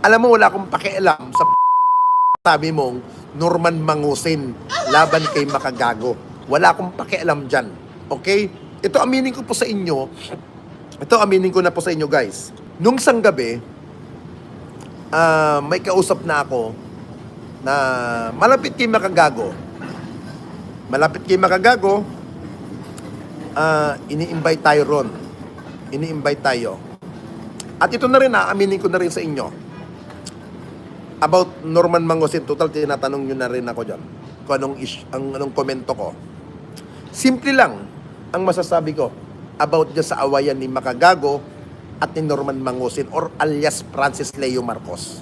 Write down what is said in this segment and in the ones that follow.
Alam mo, wala akong pakialam sa sabi mong Norman Mangusin laban kay Makagago. Wala akong pakialam dyan. Okay? Ito aminin ko po sa inyo. Ito aminin ko na po sa inyo, guys. Nung isang gabi, may kausap na ako na malapit kay Makagago. Malapit kay Makagago, ini-invite tayo ron. Ini-invite tayo. At ito na rin, aminin ko na rin sa inyo. About Norman Mangusin, total tinatanong nyo na rin ako dyan kung anong komento ko. Simple lang ang masasabi ko about dyan sa awayan ni Makagago at ni Norman Mangusin or alias Francis Leo Marcos.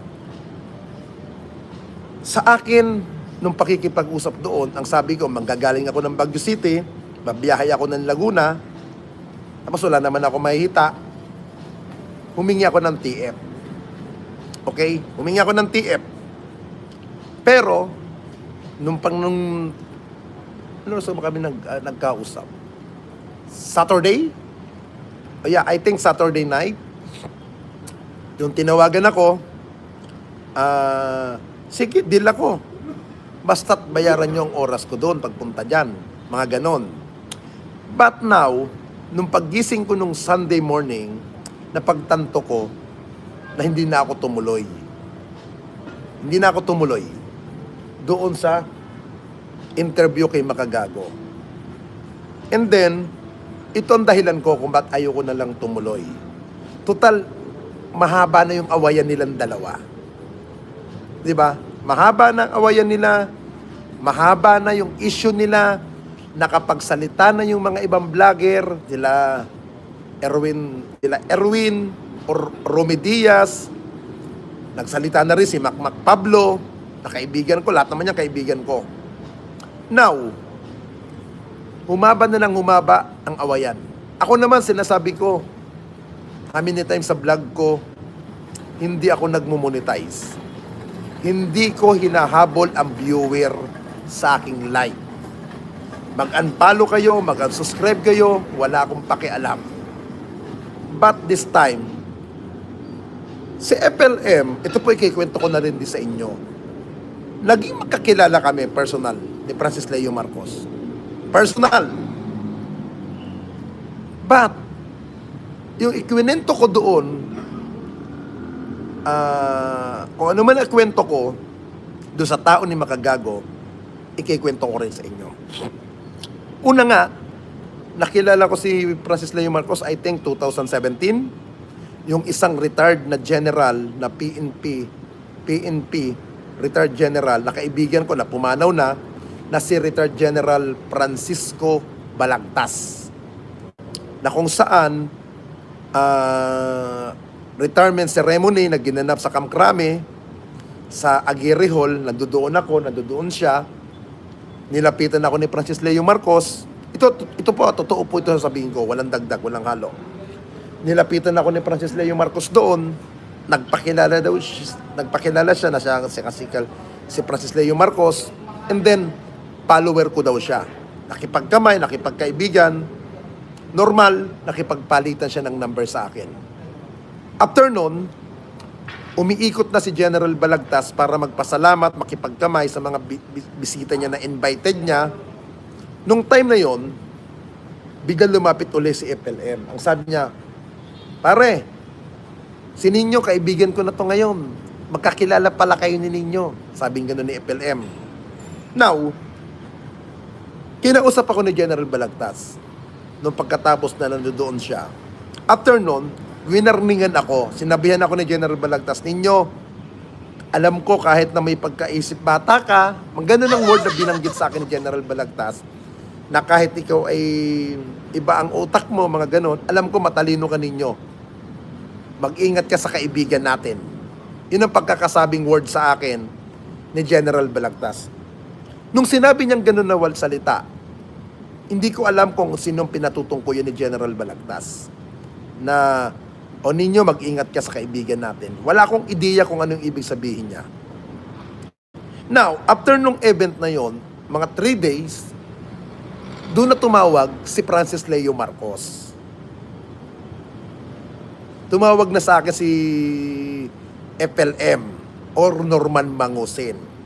Sa akin, nung pakikipag-usap doon, ang sabi ko, manggagaling ako ng Baguio City, babiyahe ako ng Laguna, tapos wala naman ako mahihita, humingi ako ng TF. Okay? Humingi ako ng TF. Pero, nung so kami nagkausap? Saturday? Oh yeah, I think Saturday night. Yung tinawagan ako, sige, deal ako. Basta't bayaran nyo ang oras ko doon pagpunta dyan. Mga ganon. But now, nung paggising ko nung Sunday morning, napagtanto ko na hindi na ako tumuloy. Hindi na ako tumuloy doon sa interview kay Makagago. And then, ito ang dahilan ko kung ba't ayoko na lang tumuloy. Total, mahaba na yung awayan nilang dalawa. Di ba? Mahaba na ang awayan nila, mahaba na yung issue nila, nakapagsalita na yung mga ibang vlogger, nila Erwin, or Romy Diaz, nagsalita na rin si Mac Pablo, na kaibigan ko, lahat naman yan kaibigan ko. Now, humaba na lang humaba ang awayan. Ako naman, sinasabi ko, how many times sa vlog ko, hindi ako nagmumonetize. Hindi ko hinahabol ang viewer sa aking live. Mag-unfollow kayo, mag-unsubscribe kayo, wala akong pakialam. But this time, si FLM, ito po ikikwento ko na rin din sa inyo. Naging magkakilala kami, personal, ni Francis Leo Marcos. Personal. But, yung ikwento ko doon, kung ano man ang kwento ko, doon sa tao ni Makagago, ikikwento ko rin sa inyo. Una nga, nakilala ko si Francis Leo Marcos, I think 2017, yung isang retired na general na PNP, retired general, na kaibigan ko na pumanaw na si retired General Francisco Balagtas. Na kung saan, retirement ceremony na ginanap sa Camp Crame, sa Aguirre Hall, nandoon siya, nilapitan ako ni Francis Leo Marcos. Ito po, totoo po ito sabihin ko, walang dagdag, walang halo. Nilapitan ako ni Francis Leo Marcos doon, nagpakilala siya na siya si Francis Leo Marcos, and then follower ko daw siya. Nakipagkamay, nakipagkaibigan, normal, nakipagpalitan siya ng number sa akin. After nun, umiikot na si General Balagtas para magpasalamat, makipagkamay sa mga bisita niya na invited niya. Nung time na yon, biglang lumapit uli si FLM. Ang sabi niya, pare, si Ninyo, kaibigan ko na to ngayon. Magkakilala pala kayo ni Ninyo. Sabing gano'n ni FLM. Now, kinausap ako ni General Balagtas nung pagkatapos na nandoon siya. After nun, winarningan ako. Sinabihan ako ni General Balagtas, Ninyo, alam ko kahit na may pagkaisip bata ka, gano'n ang word na binanggit sa akin ni General Balagtas, na kahit ikaw ay iba ang utak mo, mga gano'n, alam ko matalino ka Ninyo. Mag-ingat ka sa kaibigan natin. Yun ang pagkakasabing word sa akin ni General Balagtas. Nung sinabi niyang gano'n na salita, hindi ko alam kung sinong pinatutungko yun ni General Balagtas. Na, o Ninyo, mag-ingat ka sa kaibigan natin. Wala akong ideya kung anong ibig sabihin niya. Now, after nung event na yon, mga 3 days, doon na tumawag si Francis Leo Marcos. Tumawag na sa akin si FLM or Norman Mangusin.